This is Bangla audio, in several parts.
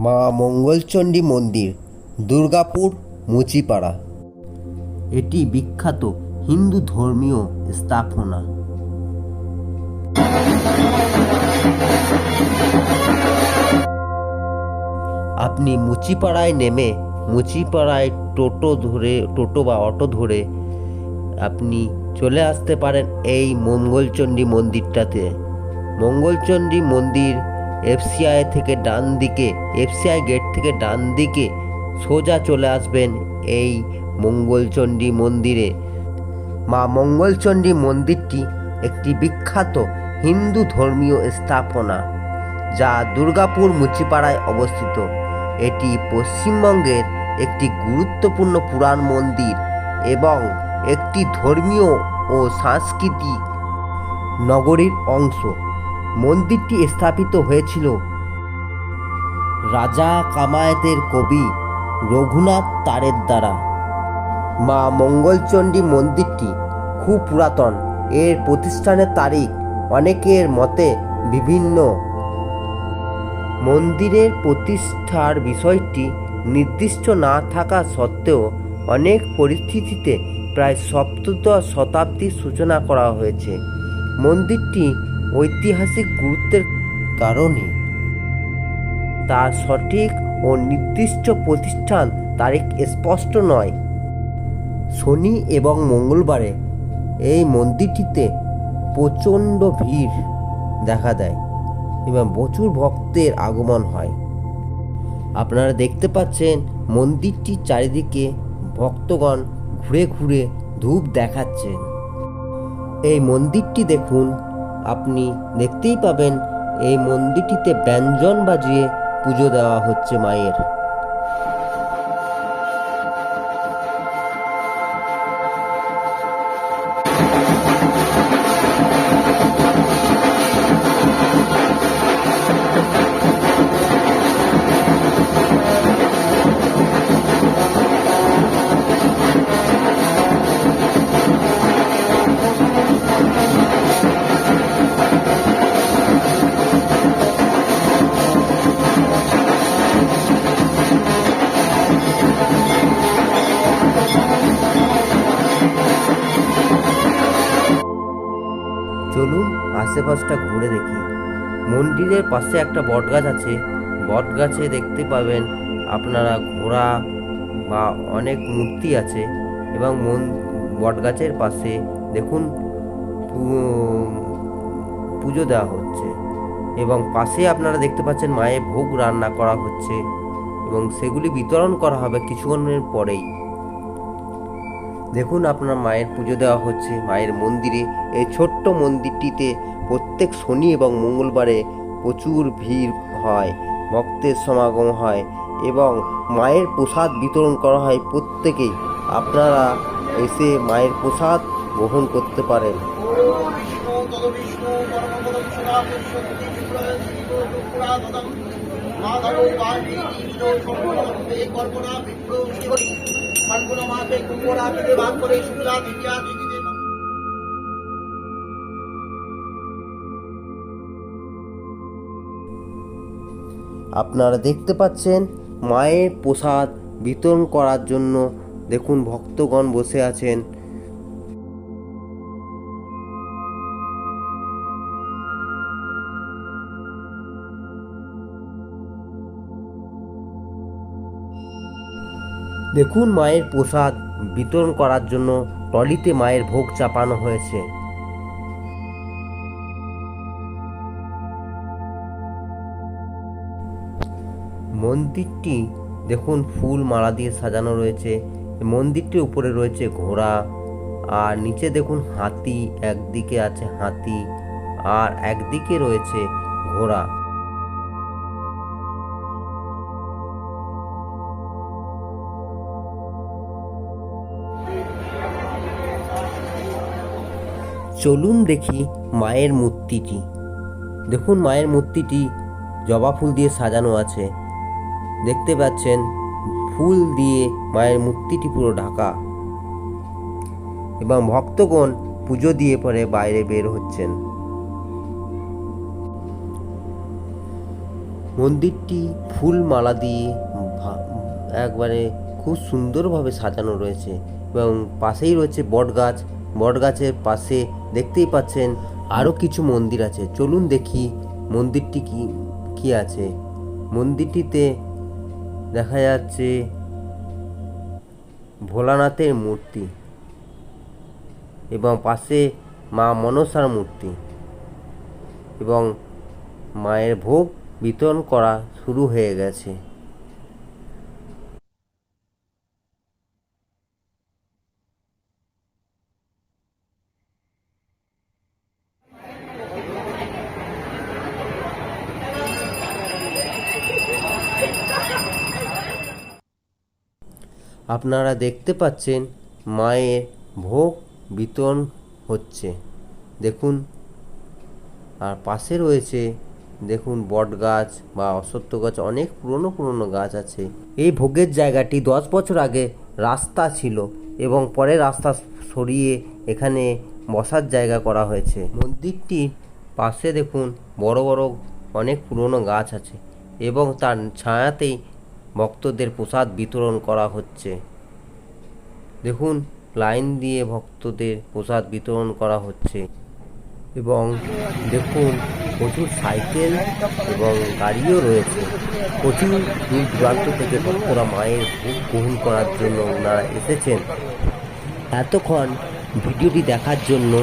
মা মঙ্গলচণ্ডী মন্দির, দুর্গাপুর, মুচিপাড়া। এটি বিখ্যাত হিন্দু ধর্মীয় স্থাপনা। আপনি মুচিপাড়ায় নেমে মুচিপাড়ায় টোটো বা অটো ধরে আপনি চলে আসতে পারেন এই মঙ্গলচণ্ডী মন্দিরটাতে। মঙ্গলচণ্ডী মন্দির এফসিআই থেকে ডান দিকে, এফসিআই গেট থেকে ডান দিকে সোজা চলে আসবেন এই মঙ্গলচণ্ডী মন্দিরে। মা মঙ্গলচণ্ডী মন্দিরটি একটি বিখ্যাত হিন্দু ধর্মীয় স্থাপনা যা দুর্গাপুর মুচিপাড়ায় অবস্থিত। এটি পশ্চিমবঙ্গের একটি গুরুত্বপূর্ণ পুরাণ মন্দির এবং একটি ধর্মীয় ও সাংস্কৃতিক নগরীর অংশ। মন্দিরটি স্থাপিত হয়েছিল রাজা কামায়েতের কবি রঘুনাথ তারের দ্বারা। মা মঙ্গলচণ্ডী মন্দিরটি খুব পুরাতন। এর প্রতিষ্ঠানের তারিখ অনেকের মতে বিভিন্ন। মন্দিরের প্রতিষ্ঠার বিষয়টি নির্দিষ্ট না থাকা সত্ত্বেও অনেক পরিস্থিতিতে প্রায় সপ্তদশ শতাব্দীর সূচনা করা হয়েছে। মন্দিরটি ঐতিহাসিক গুরুত্বের কারণে তার সঠিক ও নির্দিষ্ট প্রতিষ্ঠান তারিখ স্পষ্ট নয়। শনি এবং মঙ্গলবারে এই মন্দিরটিতে প্রচণ্ড ভিড় দেখা দেয় এবং প্রচুর ভক্তের আগমন হয়। আপনারা দেখতে পাচ্ছেন মন্দিরটির চারিদিকে ভক্তগণ ঘুরে ঘুরে ধূপ দেখাচ্ছেন। এই মন্দিরটি দেখুন, আপনি দেখতেই পাবেন এই মন্দিরটিতে ব্যঞ্জন বাজিয়ে পুজো দেওয়া হচ্ছে মায়ের। চলুন আশেপাশটা ঘুরে দেখি। মন্দিরের পাশে একটা বটগাছ আছে। বটগাছে দেখতে পাবেন আপনারা ঘোড়া বা অনেক মূর্তি আছে এবং বটগাছের পাশে দেখুন পুজো দেওয়া হচ্ছে এবং পাশে আপনারা দেখতে পাচ্ছেন মায়ের ভোগ রান্না করা হচ্ছে এবং সেগুলি বিতরণ করা হবে কিছুক্ষণের পরেই। দেখুন আপনার মায়ের পুজো দেওয়া হচ্ছে মায়ের মন্দিরে। এই ছোট্ট মন্দিরটিতে প্রত্যেক শনি এবং মঙ্গলবারে প্রচুর ভিড় হয়, ভক্তের সমাগম হয় এবং মায়ের প্রসাদ বিতরণ করা হয় প্রত্যেকেই। আপনারা এসে মায়ের প্রসাদ গ্রহণ করতে পারেন। আপনারা দেখতে পাচ্ছেন মায়ের প্রসাদ বিতরণ করার জন্য দেখুন ভক্তগণ বসে আছেন। দেখুন মায়ের প্রসাদ বিতরণ করার জন্য ট্রলিতে মায়ের ভোগ চাপানো হয়েছে। মন্দিরটি দেখুন ফুল মালা দিয়ে সাজানো রয়েছে। মন্দিরটির উপরে রয়েছে ঘোড়া আর নিচে দেখুন হাতি, একদিকে আছে হাতি আর একদিকে রয়েছে ঘোড়া। চলুন দেখি মায়ের মূর্তিটি। দেখুন মায়ের মূর্তিটি জবা ফুল দিয়ে সাজানো আছে। দেখতে পাচ্ছেন ফুল দিয়ে মায়ের মূর্তিটি পুরো ঢাকা এবং ভক্তগণ পুজো দিয়ে পরে বাইরে বের হচ্ছেন। মন্দিরটি ফুল মালা দিয়ে একবারে খুব সুন্দরভাবে সাজানো রয়েছে এবং পাশেই রয়েছে বটগাছ। বটগাছের পাশে দেখতেই পাচ্ছেন আরও কিছু মন্দির আছে। চলুন দেখি মন্দিরটি কি আছে। মন্দিরটিতে দেখা যাচ্ছে ভোলানাথের মূর্তি এবং পাশে মা মনসার মূর্তি এবং মায়ের ভোগ বিতরণ করা শুরু হয়ে গেছে। আপনারা দেখতে পাচ্ছেন মায়ের ভোগ বিতরণ হচ্ছে, দেখুন। আর পাশে রয়েছে দেখুন বট গাছ বা অশ্বত্থ গাছ, অনেক পুরনো পুরনো গাছ আছে। এই ভোগের জায়গাটি 10 বছর আগে রাস্তা ছিল এবং পরে রাস্তা সরিয়ে এখানে বসার জায়গা করা হয়েছে। মন্দিরটির পাশে দেখুন বড় বড় অনেক পুরনো গাছ আছে এবং তার ছায়াতেই ভক্তদের প্রসাদ বিতরণ করা হচ্ছে। দেখুন লাইন দিয়ে ভক্তদের প্রসাদ বিতরণ করা হচ্ছে এবং দেখুন প্রচুর সাইকেল এবং গাড়িও রয়েছে। প্রচুর দূর দূরান্ত থেকে ভক্তরা মায়ের ভোগ গ্রহণ করার জন্য ওনারা এসেছেন। এতক্ষণ ভিডিওটি দেখার জন্য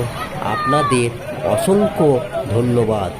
আপনাদের অসংখ্য ধন্যবাদ।